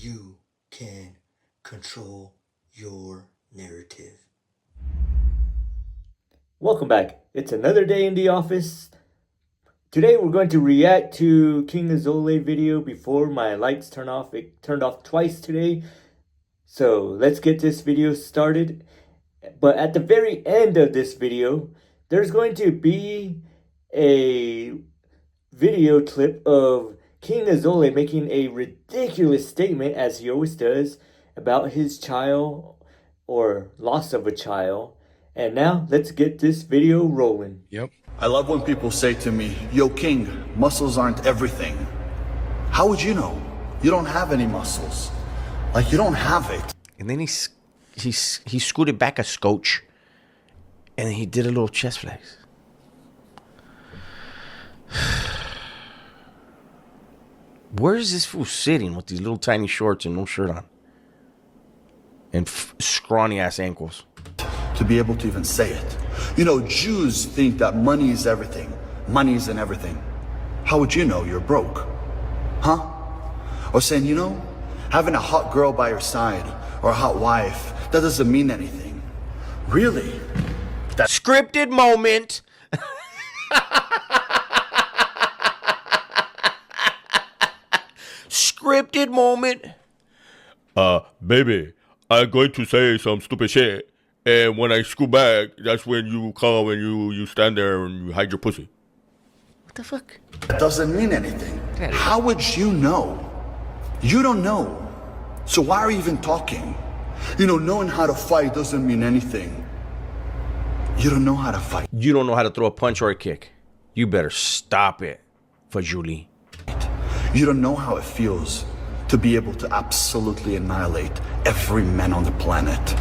you can control your narrative. Welcome back. It's another day in the office. Today we're going to react to KingAzoulay video before my lights turn off. It turned off twice today. So let's get this video started. But at the very end of this video, there's going to be a video clip of KingAzoulay making a ridiculous statement, as he always does, about his child or loss of a child. And now let's get this video rolling. Yep. I love when people say to me, "Yo, King, muscles aren't everything." How would you know? You don't have any muscles. Like, you don't have it. And then he scooted back a scotch, and he did a little chest flex. Where is this fool sitting with these little tiny shorts and no shirt on? And scrawny ass ankles. To be able to even say it. You know, Jews think that money is everything. Money isn't everything. How would you know you're broke? Huh? Or saying, you know, having a hot girl by your side or a hot wife, that doesn't mean anything. Really? That scripted moment. Scripted moment. Baby, I'm going to say some stupid shit. And when I scoot back, that's when you come and you stand there and you hide your pussy. What the fuck? That doesn't mean anything. How would you know? You don't know. So why are you even talking? You know, knowing how to fight doesn't mean anything. You don't know how to fight. You don't know how to throw a punch or a kick. You better stop it, Fajuli. You don't know how it feels to be able to absolutely annihilate every man on the planet.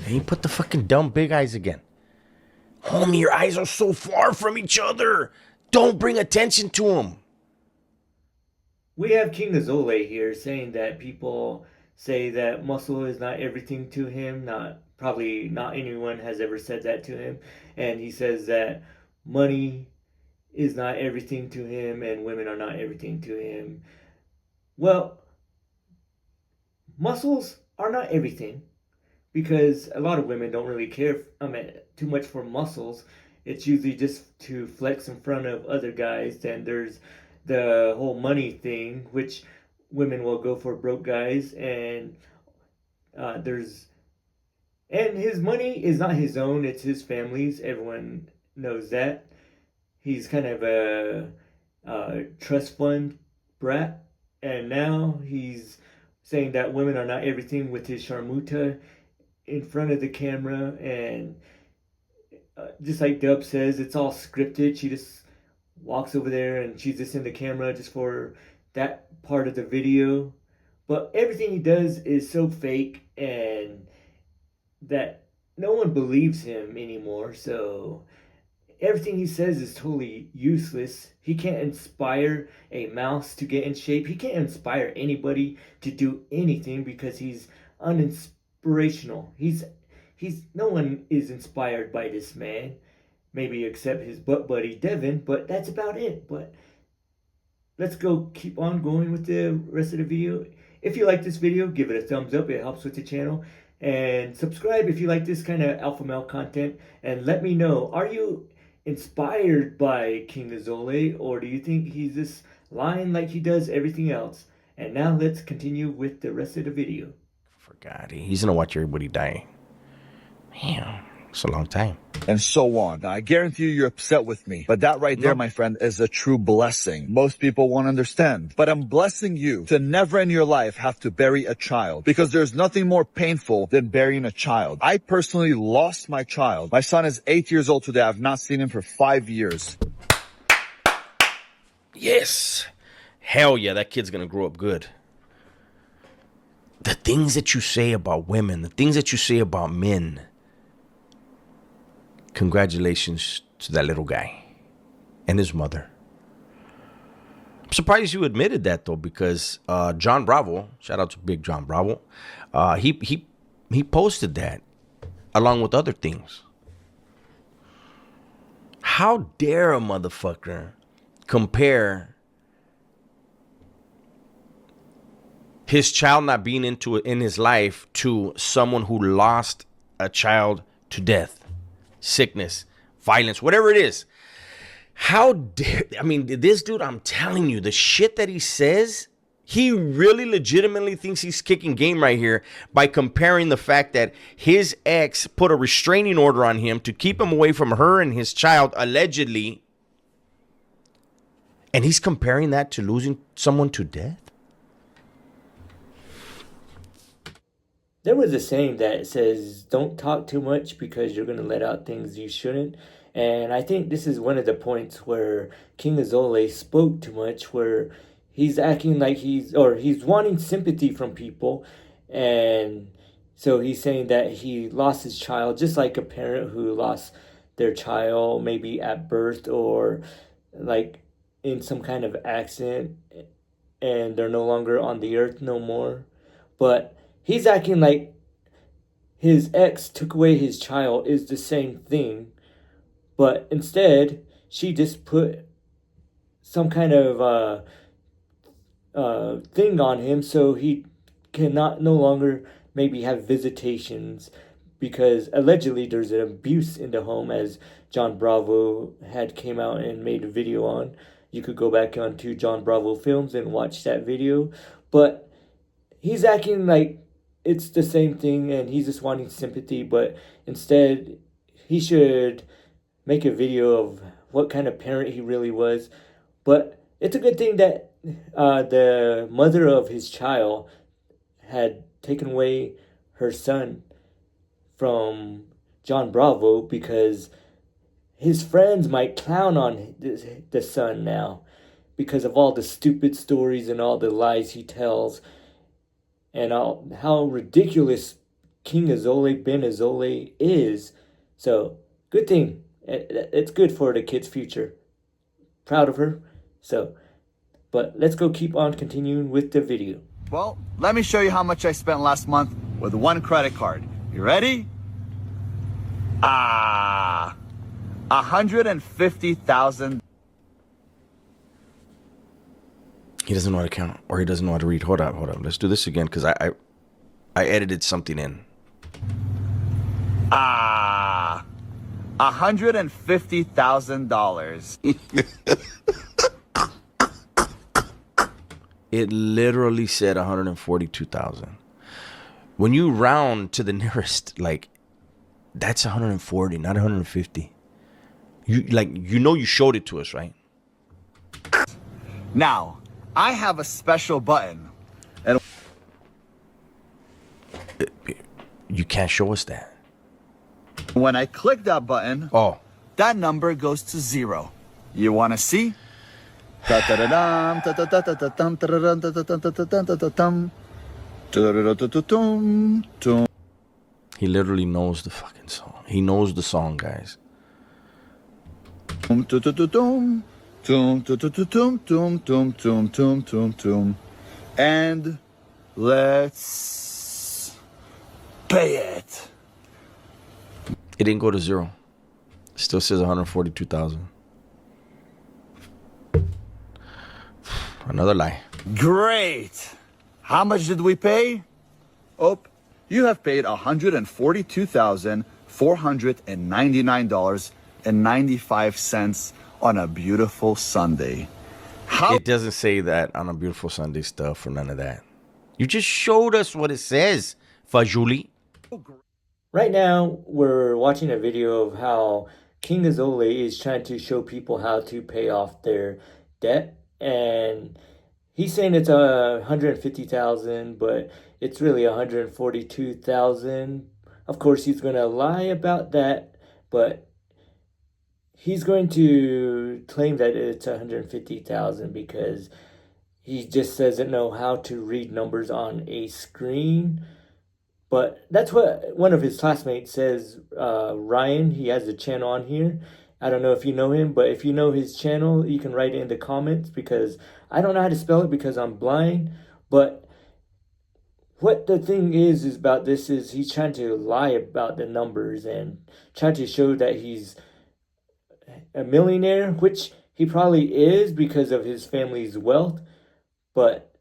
He put the fucking dumb big eyes again. Homie, your eyes are so far from each other. Don't bring attention to them. We have KingAzoulay here saying that people say that muscle is not everything to him. Probably not anyone has ever said that to him. And he says that money is not everything to him and women are not everything to him. Well, muscles are not everything. Because a lot of women don't really care too much for muscles. It's usually just to flex in front of other guys. Then there's the whole money thing, which women will go for broke guys. And his money is not his own, it's his family's. Everyone knows that. He's kind of a trust fund brat. And now he's saying that women are not everything with his sharmuta in front of the camera, and just like Dub says, it's all scripted. She just walks over there and she's just in the camera just for that part of the video. But everything he does is so fake and that no one believes him anymore. So everything he says is totally useless. He can't inspire a mouse to get in shape. He can't inspire anybody to do anything because he's uninspired. Inspirational. No one is inspired by this man, maybe except his butt buddy Devin, but that's about it. But let's keep on going with the rest of the video. If you like this video, give it a thumbs up. It helps with the channel. And subscribe if you like this kind of alpha male content. And let me know, are you inspired by KingAzoulay, or do you think he's just lying like he does everything else? And now let's continue with the rest of the video. Forgot he's gonna watch everybody die. Man, it's a long time. And so on. Now, I guarantee you're upset with me, but that right there, my friend, is a true blessing. Most people won't understand, but I'm blessing you to never in your life have to bury a child, because there's nothing more painful than burying a child. I personally lost my child. My son is 8 years old today. I've not seen him for 5 years. Yes. Hell yeah, that kid's gonna grow up good. The things that you say about women, the things that you say about men. Congratulations to that little guy and his mother. I'm surprised you admitted that though, because John Bravo, shout out to Big John Bravo, he posted that along with other things. How dare a motherfucker compare his child not being in his life to someone who lost a child to death, sickness, violence, whatever it is. How dare, I mean, this dude, I'm telling you, the shit that he says, he really legitimately thinks he's kicking game right here by comparing the fact that his ex put a restraining order on him to keep him away from her and his child, allegedly. And he's comparing that to losing someone to death? There was a saying that says, don't talk too much because you're going to let out things you shouldn't. And I think this is one of the points where KingAzoulay spoke too much, where he's acting like he's wanting sympathy from people. And so he's saying that he lost his child, just like a parent who lost their child, maybe at birth or like in some kind of accident, and they're no longer on the earth no more. But he's acting like his ex took away his child is the same thing, but instead she just put some kind of thing on him so he cannot no longer maybe have visitations, because allegedly there's an abuse in the home, as John Bravo had came out and made a video on. You could go back onto John Bravo Films and watch that video. But he's acting like it's the same thing and he's just wanting sympathy, but instead he should make a video of what kind of parent he really was. But it's a good thing that the mother of his child had taken away her son from John Bravo, because his friends might clown on the son now because of all the stupid stories and all the lies he tells, and how ridiculous KingAzoulay Ben Azoulay is. So, good thing. It's good for the kid's future. Proud of her. So, but let's go keep on continuing with the video. Well, let me show you how much I spent last month with one credit card. You ready? $150,000. He doesn't know how to count, or he doesn't know how to read. Hold up. Let's do this again, because I edited something in. $150,000. It literally said 142,000. When you round to the nearest, like, that's 140, not 150. You showed it to us, right? Now, I have a special button. And You can't show us that. when I click that button, that number goes to 0. You want to see? He literally knows the fucking song. He knows the song, guys. And let's pay it. It didn't go to 0. It still says 142,000. Another lie. Great. How much did we pay? Oh, you have paid $142,499.95 on a beautiful Sunday. It doesn't say that on a beautiful Sunday stuff or none of that. You just showed us what it says, Fajuli. Right now, we're watching a video of how KingAzoulay is trying to show people how to pay off their debt. And he's saying it's 150,000, but it's really 142,000. Of course, he's going to lie about that, but he's going to claim that it's 150,000 because he just doesn't know how to read numbers on a screen. But that's what one of his classmates says. Ryan, he has a channel on here. I don't know if you know him, but if you know his channel, you can write it in the comments, because I don't know how to spell it because I'm blind. But what the thing is about this is he's trying to lie about the numbers and trying to show that he's a millionaire, which he probably is because of his family's wealth. But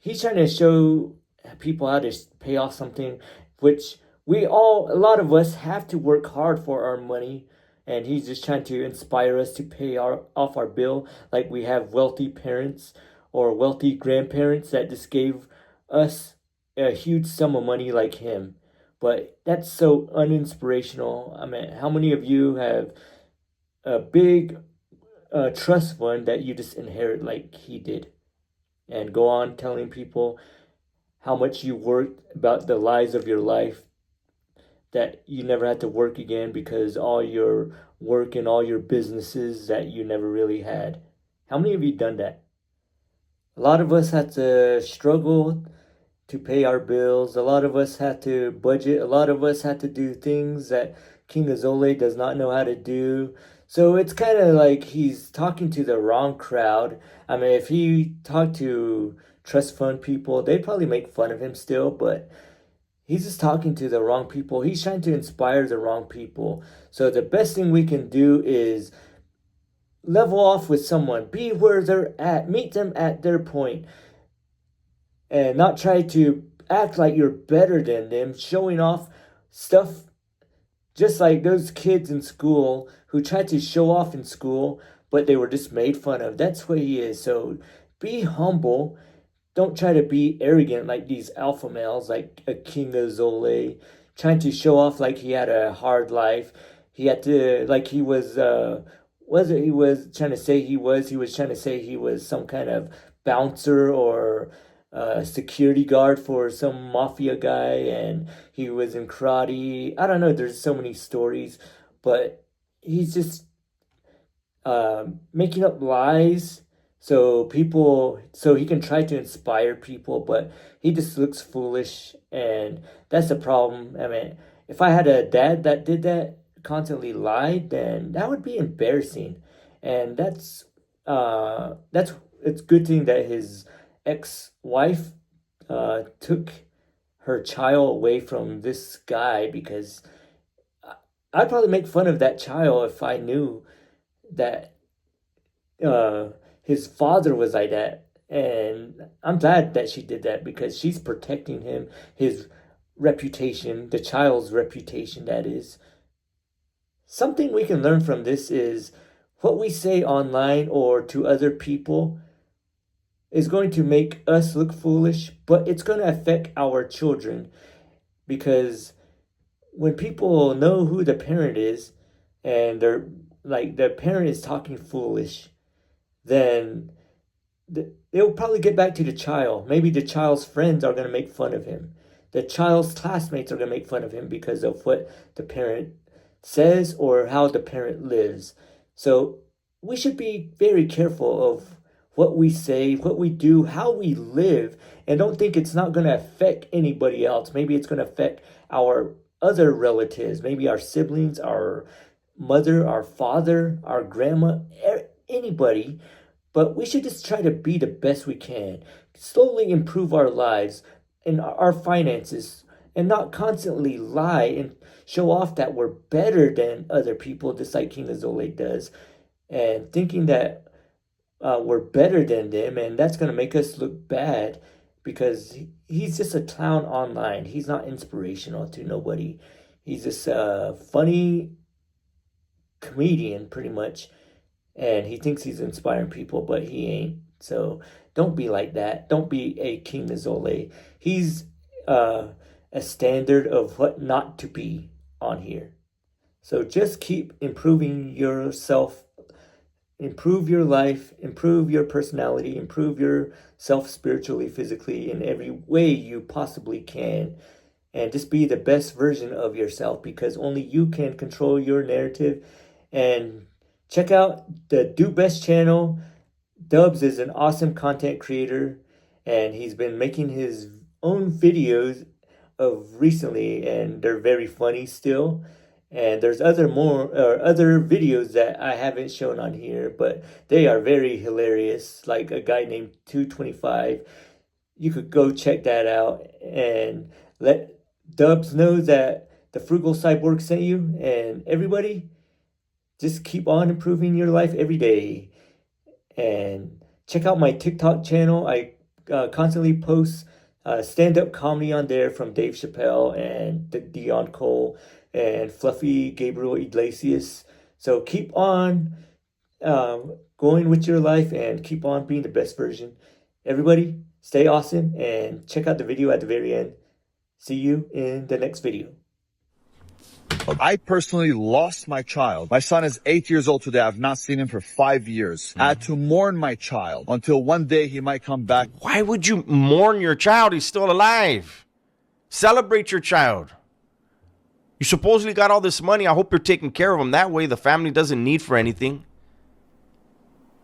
he's trying to show people how to pay off something, which a lot of us have to work hard for our money. And he's just trying to inspire us to pay off our bill, like we have wealthy parents or wealthy grandparents that just gave us a huge sum of money like him. But that's so uninspirational. I mean, how many of you have a big trust fund that you just inherit like he did, and go on telling people how much you worked, about the lies of your life, that you never had to work again because all your work and all your businesses that you never really had? How many of you done that? A lot of us had to struggle to pay our bills. A lot of us had to budget. A lot of us had to do things that KingAzoulay does not know how to do. So it's kind of like he's talking to the wrong crowd. I mean, if he talked to trust fund people, they'd probably make fun of him still, but he's just talking to the wrong people. He's trying to inspire the wrong people. So the best thing we can do is level off with someone, be where they're at, meet them at their point, and not try to act like you're better than them, showing off stuff just like those kids in school who tried to show off in school, but they were just made fun of. That's what he is. So be humble. Don't try to be arrogant like these alpha males, like a KingAzoulay, trying to show off like he had a hard life. He had to, like he was, he was trying to say he was trying to say he was some kind of bouncer or security guard for some mafia guy, and he was in karate. I don't know, there's so many stories, but he's just making up lies so he can try to inspire people, but he just looks foolish, and that's the problem. I mean, if I had a dad that did that, constantly lied, then that would be embarrassing. And that's it's a good thing that his ex-wife took her child away from this guy, because I'd probably make fun of that child if I knew that his father was like that. And I'm glad that she did that, because she's protecting him, his reputation, the child's reputation, that is. Something we can learn from this is what we say online or to other people is going to make us look foolish, but it's going to affect our children, because when people know who the parent is and they're like the parent is talking foolish, then they'll probably get back to the child. Maybe the child's friends are going to make fun of him. The child's classmates are going to make fun of him because of what the parent says or how the parent lives. So we should be very careful of what we say, what we do, how we live, and don't think it's not going to affect anybody else. Maybe it's going to affect our other relatives, maybe our siblings, our mother, our father, our grandma, anybody. But we should just try to be the best we can, slowly improve our lives and our finances, and not constantly lie and show off that we're better than other people, just like KingAzoulay does, and thinking that we're better than them, and that's going to make us look bad, because he's just a clown online. He's not inspirational to nobody. He's just a funny comedian, pretty much, and he thinks he's inspiring people, but he ain't. So don't be like that. Don't be a KingAzoulay. He's a standard of what not to be on here. So just keep improving yourself, improve your life, improve your personality, improve yourself spiritually, physically, in every way you possibly can. And just be the best version of yourself, because only you can control your narrative. And check out the Dubess channel. Dubs is an awesome content creator, and he's been making his own videos of recently, and they're very funny still. And there's other videos that I haven't shown on here, but they are very hilarious. Like a guy named 225. You could go check that out and let Dubs know that the Frugal Cyborg sent you. And everybody, just keep on improving your life every day. And check out my TikTok channel. I constantly post stand-up comedy on there from Dave Chappelle and Dion Cole and Fluffy Gabriel Iglesias. So keep on going with your life and keep on being the best version. Everybody, stay awesome and check out the video at the very end. See you in the next video. I personally lost my child. My son is 8 years old today. I've not seen him for 5 years. I had to mourn my child until one day he might come back. Why would you mourn your child? He's still alive. Celebrate your child. You supposedly got all this money. I hope you're taking care of him. That way the family doesn't need for anything.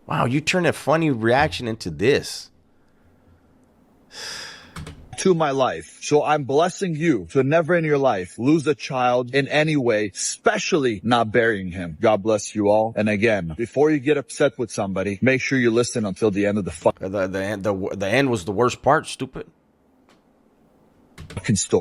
Wow, you turn a funny reaction into this. To my life. So I'm blessing you to never in your life lose a child in any way, especially not burying him. God bless you all. And again, before you get upset with somebody, make sure you listen until the end of the The end was the worst part, stupid. fucking story.